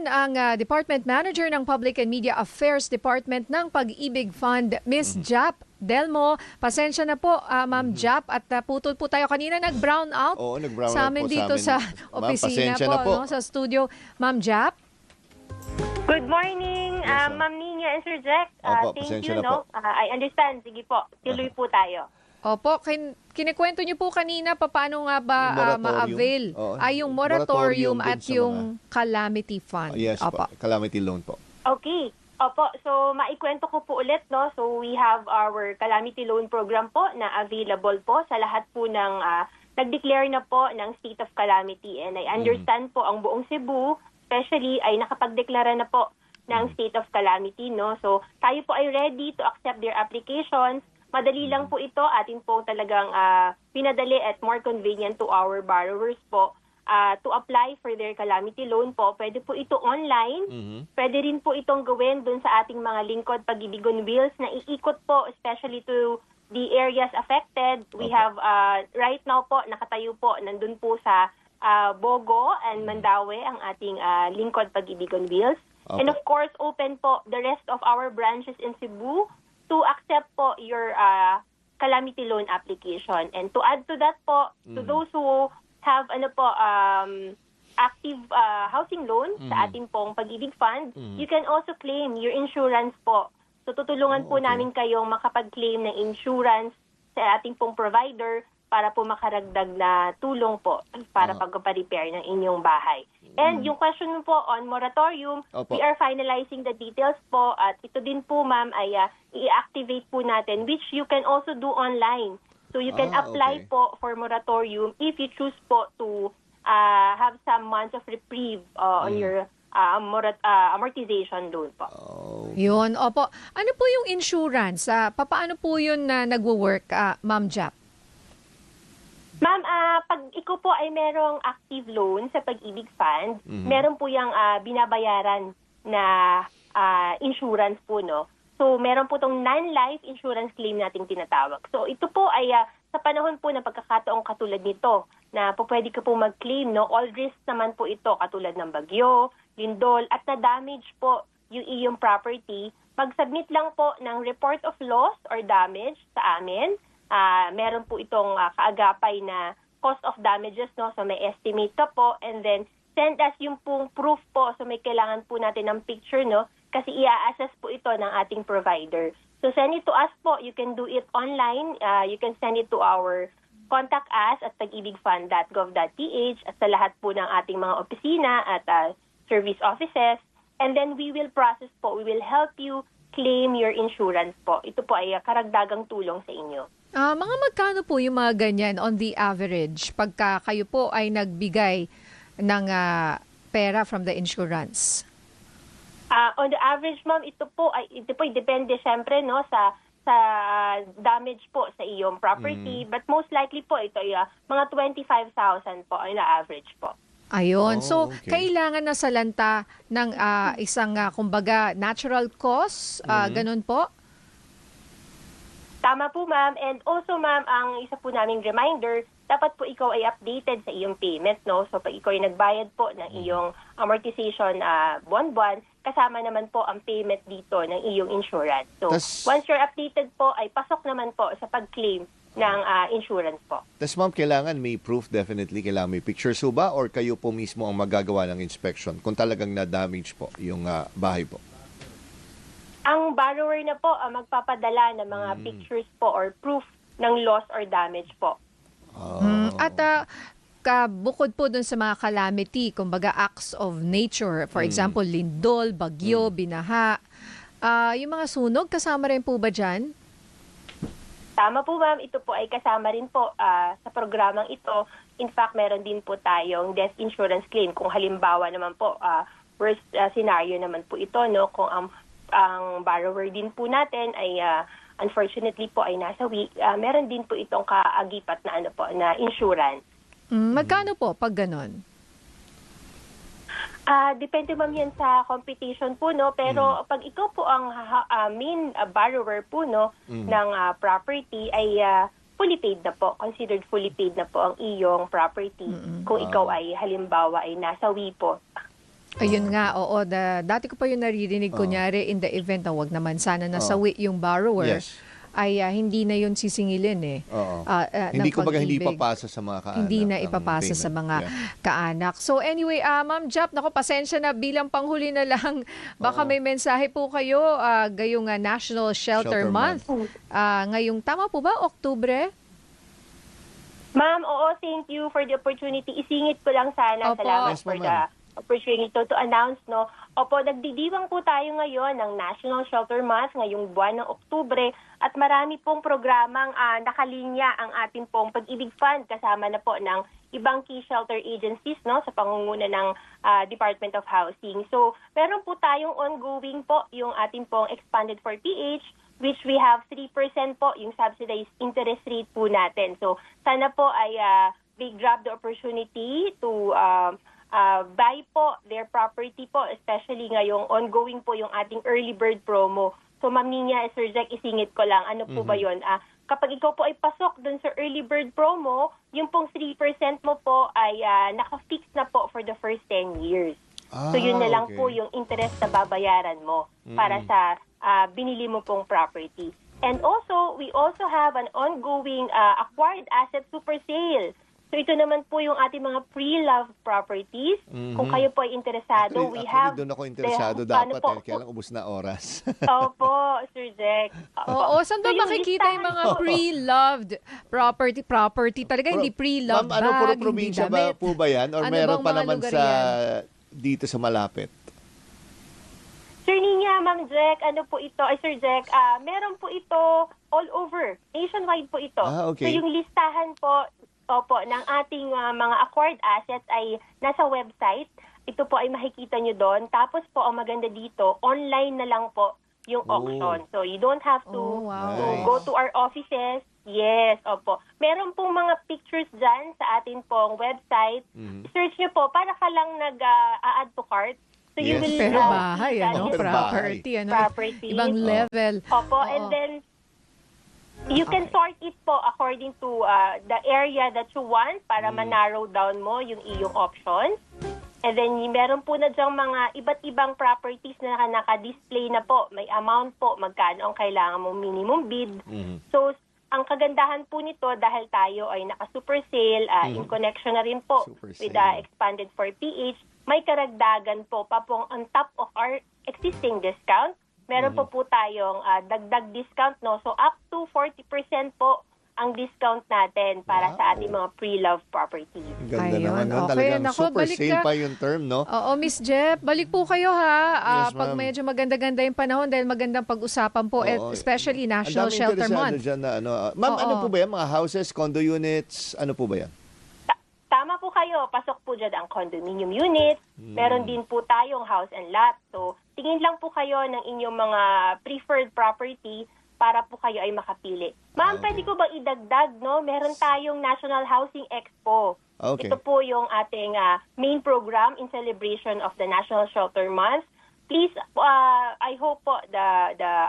ang Department Manager ng Public and Media Affairs Department ng Pag-ibig Fund, Miss Jap Delmo. Pasensya na po, Ma'am Jap, at putol po tayo. Kanina nag-brown out sa amin dito sa opisina po, no, sa studio. Ma'am Jap? Good morning, Ma'am Nina and Sir Jack. Thank you, no? I understand. Sige po, tuloy po tayo. Opo, kinikwento niyo po kanina paano nga ba ma-avail yung moratorium at yung calamity fund. Yes, Opo. Calamity loan po. Okay. Opo, so maikwento ko po ulit, no? So we have our calamity loan program po na available po sa lahat po ng nag-declare na po ng state of calamity. And I understand po ang buong Cebu, especially ay nakapag-deklara na po ng state of calamity, no? So tayo po ay ready to accept their applications. Madali lang po ito, atin po talagang pinadali at more convenient to our borrowers po to apply for their calamity loan po. Pwede po ito online. Pwede rin po itong gawin dun sa ating mga lingkod Pag-ibig on Wheels na iikot po, especially to the areas affected. We have right now po, nakatayo po, nandun po sa Bogo and Mandaue ang ating lingkod Pag-ibig on Wheels. And of course, open po the rest of our branches in Cebu to accept po your calamity loan application. And to add to that po, to those who have active housing loan sa ating pong Pag-ibig Fund, you can also claim your insurance po. So tutulungan po namin kayong makapag-claim ng insurance sa ating pong provider para po makaragdag na tulong po para pagpa-repair ng inyong bahay. And yung question mo po on moratorium, we are finalizing the details po at ito din po ma'am ay i-activate po natin, which you can also do online. So you can apply po for moratorium if you choose po to have some months of reprieve on your amortization loan po. Yun, opo. Ano po yung insurance? Paano po yun na nagwo-work, Ma'am Jap? Ma'am, pag ikaw po ay merong active loan sa Pag-ibig Fund, meron po yung binabayaran na insurance po, no? So, meron po itong non-life insurance claim nating tinatawag. So, ito po ay sa panahon po ng pagkakataong katulad nito na po pwede ka po mag-claim, no? All risks naman po ito katulad ng bagyo, lindol, at na-damage po yung iyong property. Mag-submit lang po ng report of loss or damage sa amin. Meron po itong kaagapay na cost of damages, no? So may estimate ka po and then send us yung pong proof po. So may kailangan po natin ng picture, no? Kasi i-assess po ito ng ating provider. So send it to us po. You can do it online. You can send it to our contact us at pagibigfund.gov.ph at sa lahat po ng ating mga opisina at service offices. And then we will process po. We will help you claim your insurance po. Ito po ay karagdagang tulong sa inyo. Mga magkano po yung mga ganyan on the average pagka kayo po ay nagbigay ng pera from the insurance? On the average, ma'am, ito po ay depende syempre, no, sa damage po sa iyong property, but most likely po ito ay mga 25,000 po ay na average po. Ayun. So, kailangan na salanta ng isang kumbaga natural cause, ganun po? Tama po, ma'am. And also, ma'am, ang isa po naming reminder, dapat po ikaw ay updated sa iyong payment, no? So, pag ikaw ay nagbayad po ng iyong amortization buwan-buwan, kasama naman po ang payment dito ng iyong insurance. So, once you're updated po, ay pasok naman po sa pag-claim ng insurance po. Tapos, ma'am, kailangan may proof, definitely. Kailangan may pictures po ba? Or kayo po mismo ang magagawa ng inspection kung talagang na-damage po yung bahay po? Ang borrower na po ang magpapadala ng mga pictures po or proof ng loss or damage po. At bukod po dun sa mga calamity, kumbaga acts of nature, for example, lindol, bagyo, binaha, yung mga sunog, kasama rin po ba dyan? Tama po, ma'am. Ito po ay kasama rin po sa programang ito. In fact, meron din po tayong death insurance claim. Kung halimbawa naman po, worst scenario naman po ito, no? Kung ang borrower din po natin ay unfortunately po ay nasawi, meron din po itong kaagipat na na insurance. Magkano po pag ganon? Depende ma'am yan sa competition po, no? Pero pag ikaw po ang main borrower po, no, ng property ay fully paid na po. Considered fully paid na po ang iyong property kung ikaw ay halimbawa ay nasawi po. Ayun nga, oo. Dati ko pa yung naririnig, kunyari, in the event na wag naman sana nasawi yung borrower, Yes. ay hindi na yun sisingilin eh. Oo. Ng Hindi kumbaga hindi pag-ibig. papasa sa mga kaanak. Hindi na ang ipapasa sa payment. mga Yeah. kaanak. So anyway, Ma'am Jap, nako, pasensya na, bilang panghuli na lang. Baka may mensahe po kayo gayong National Shelter Shelter Month. Ngayong, tama po ba, Oktubre? Ma'am, oo, thank you for the opportunity. Isingit ko lang sana. Opo. Salamat Yes, for ma'am. the opportunity to announce, no? Opo, nagdidiwang po tayo ngayon ng National Shelter Month ngayong buwan ng Oktubre at marami pong programang nakalinya ang ating pong Pag-ibig Fund kasama na po ng ibang key shelter agencies, no, sa pangunguna ng Department of Housing. So, meron po tayong ongoing po yung ating pong Expanded for PH, which we have 3% po yung subsidized interest rate po natin. So, sana po ay they grab the opportunity to buy po their property po, especially ngayong ongoing po yung ating early bird promo. So, Ma'am Nina, Sir Jack, isingit ko lang, ano po ba yun? Kapag ikaw po ay pasok dun sa early bird promo, yung pong 3% mo po ay naka-fix na po for the first 10 years. So, yun na lang okay. po yung interest na babayaran mo para sa binili mo pong property. And also, we also have an ongoing acquired asset super sale. So ito naman po yung ating mga pre-loved properties. Kung kayo po ay interesado, we have... Doon ako interesado dapat kaya lang ubos na oras. Opo, Sir Jack. Oo, saan ba So, yung makikita yung mga listahan po. pre-loved property? Talaga hindi pre-loved Ma'am, bag, puro hindi probinsya ba damit. po ba yan? Or Ano meron bang pa mga naman lugar sa yan? dito sa malapit? Sir Nina, Ma'am Jack, ano po ito? Ay, Sir Jack, meron po ito all over. Nationwide po ito. Okay. So yung listahan po, opo, ng ating mga acquired assets ay nasa website. Ito po ay makikita nyo doon. Tapos po, ang maganda dito, online na lang po yung auction. So you don't have to, wow. to Nice. go to our offices. Yes, opo. Meron pong mga pictures dyan sa atin pong website. Search nyo po, para ka lang nag-add to cart. So you Yes. will... Pero bahay, ano? Pero bahay. Property, ano? Property. Ibang level. Opo, Oo. and then you can sort it po according to the area that you want para ma-narrow down mo yung iyong options. And then meron po na dyang mga iba't ibang properties na naka-display na po. May amount po, magkano ang kailangan mong minimum bid. So, ang kagandahan po nito dahil tayo ay naka-super sale, in connection na rin po Super with sale. Expanded for PH, may karagdagan po pa pong on top of our existing discount. Meron po tayong dagdag discount, no? So, up to 40% po ang discount natin para sa ating mga pre-loved properties. Ang ganda Ayun, naman. No? okay. Talagang Naku, super balik sale ka. pa yung term, no? Oo, Miss Jeff, balik po kayo ha. Yes, Pag ma'am. medyo maganda-ganda yung panahon dahil magandang pag-usapan po, Oo. especially Ang National daming Shelter interesado Month. dyan na, ano. Ma'am, Oo. ano po ba yan? Mga houses, condo units, ano po ba yan? Tama po kayo, pasok po dyan ang condominium units. Meron din po tayong house and lot. So, tingin lang po kayo ng inyong mga preferred property para po kayo ay makapili. Ma'am, pwede ko bang idagdag, no? Meron tayong National Housing Expo. Okay. Ito po yung ating main program in celebration of the National Shelter Month. Please, I hope po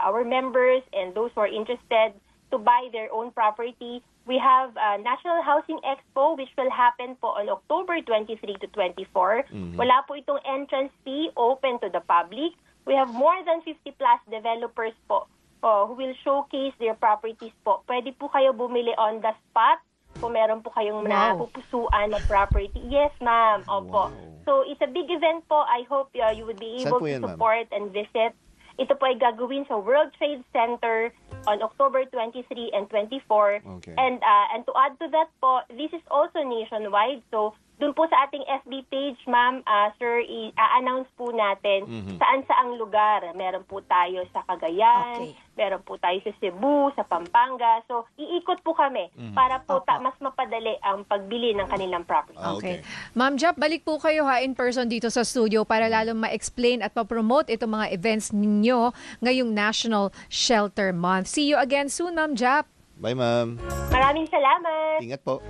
our members and those who are interested to buy their own property, we have National Housing Expo which will happen po on October 23 to 24. Wala po itong entrance fee, open to the public. We have more than 50 plus developers po who will showcase their properties po. Pwede po kayo bumili on the spot kung meron po kayong napupusuan na property. Yes, ma'am. Opo. Wow. So, it's a big event po. I hope you would be Saan able po to yan, ma'am? support and visit. Ito po ay gagawin sa World Trade Center on October 23 and 24. Okay. And to add to that po, this is also nationwide. So, dun po sa ating FB page, ma'am, sir, i-announce po natin saan-saang lugar. Meron po tayo sa Cagayan, meron po tayo sa Cebu, sa Pampanga. So, iikot po kami para po mas mapadali ang pagbili ng kanilang property. Okay. Ma'am Jap, balik po kayo ha in person dito sa studio para lalong ma-explain at ma-promote itong mga events ninyo ngayong National Shelter Month. See you again soon, Ma'am Jap. Bye, ma'am. Maraming salamat! Ingat po.